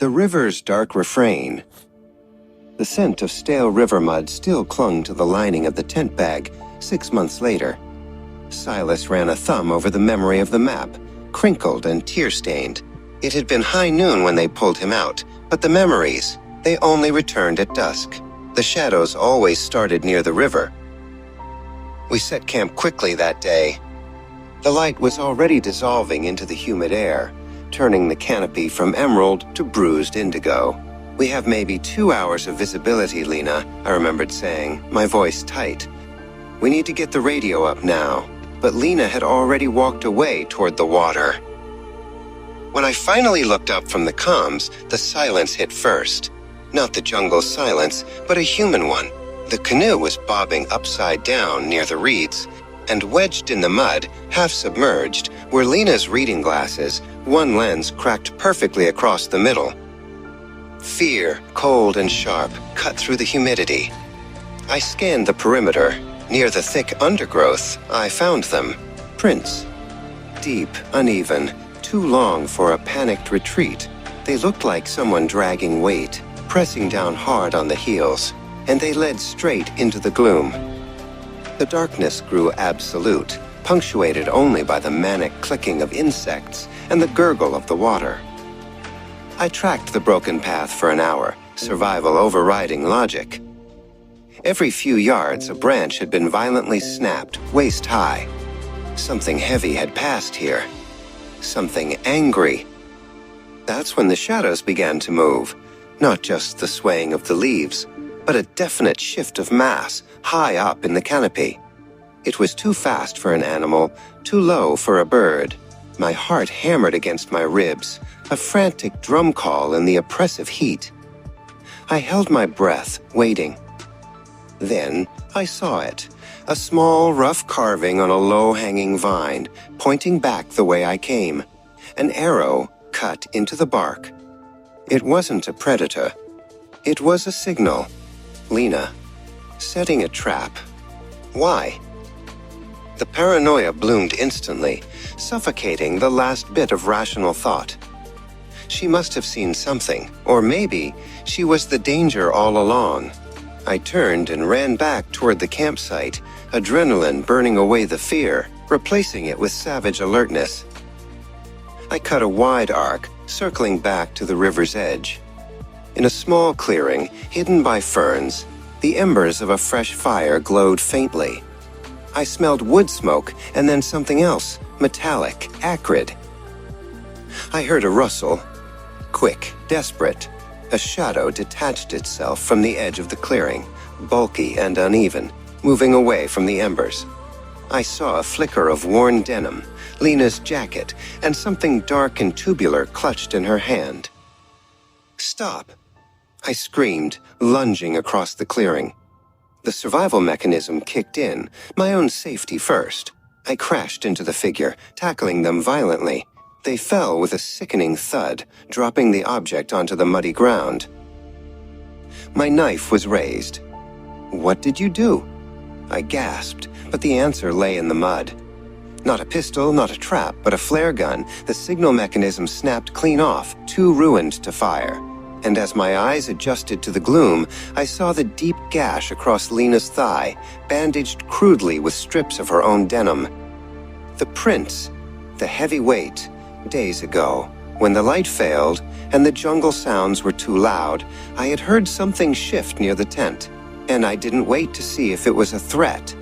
The river's dark refrain. The scent of stale river mud still clung to the lining of the tent bag 6 months later. Silas ran a thumb over the memory of the map, crinkled and tear-stained. It had been high noon when they pulled him out, but the memories, they only returned at dusk. The shadows always started near the river. We set camp quickly that day. The light was already dissolving into the humid air, turning the canopy from emerald to bruised indigo. "We have maybe 2 hours of visibility, Lena," I remembered saying, my voice tight. "We need to get the radio up now." But Lena had already walked away toward the water. When I finally looked up from the comms, the silence hit first. Not the jungle silence, but a human one. The canoe was bobbing upside down near the reeds, and wedged in the mud, half submerged, were Lena's reading glasses, one lens cracked perfectly across the middle. Fear, cold and sharp, cut through the humidity. I scanned the perimeter. Near the thick undergrowth, I found them. Prints. Deep, uneven, too long for a panicked retreat. They looked like someone dragging weight, pressing down hard on the heels, and they led straight into the gloom. The darkness grew absolute, punctuated only by the manic clicking of insects and the gurgle of the water. I tracked the broken path for an hour, survival overriding logic. Every few yards, a branch had been violently snapped, waist high. Something heavy had passed here. Something angry. That's when the shadows began to move, not just the swaying of the leaves, but a definite shift of mass high up in the canopy. It was too fast for an animal, too low for a bird. My heart hammered against my ribs, a frantic drum call in the oppressive heat. I held my breath, waiting. Then I saw it, a small, rough carving on a low-hanging vine, pointing back the way I came, an arrow cut into the bark. It wasn't a predator. It was a signal. Lena, setting a trap. Why? The paranoia bloomed instantly, suffocating the last bit of rational thought. She must have seen something, or maybe she was the danger all along. I turned and ran back toward the campsite, adrenaline burning away the fear, replacing it with savage alertness. I cut a wide arc, circling back to the river's edge. In a small clearing, hidden by ferns, the embers of a fresh fire glowed faintly. I smelled wood smoke and then something else, metallic, acrid. I heard a rustle. Quick, desperate. A shadow detached itself from the edge of the clearing, bulky and uneven, moving away from the embers. I saw a flicker of worn denim, Lena's jacket, and something dark and tubular clutched in her hand. "Stop!" I screamed, lunging across the clearing. The survival mechanism kicked in, my own safety first. I crashed into the figure, tackling them violently. They fell with a sickening thud, dropping the object onto the muddy ground. My knife was raised. "What did you do?" I gasped, but the answer lay in the mud. Not a pistol, not a trap, but a flare gun. The signal mechanism snapped clean off, too ruined to fire. And as my eyes adjusted to the gloom, I saw the deep gash across Lena's thigh, bandaged crudely with strips of her own denim. The prints, the heavy weight. Days ago, when the light failed and the jungle sounds were too loud, I had heard something shift near the tent, and I didn't wait to see if it was a threat.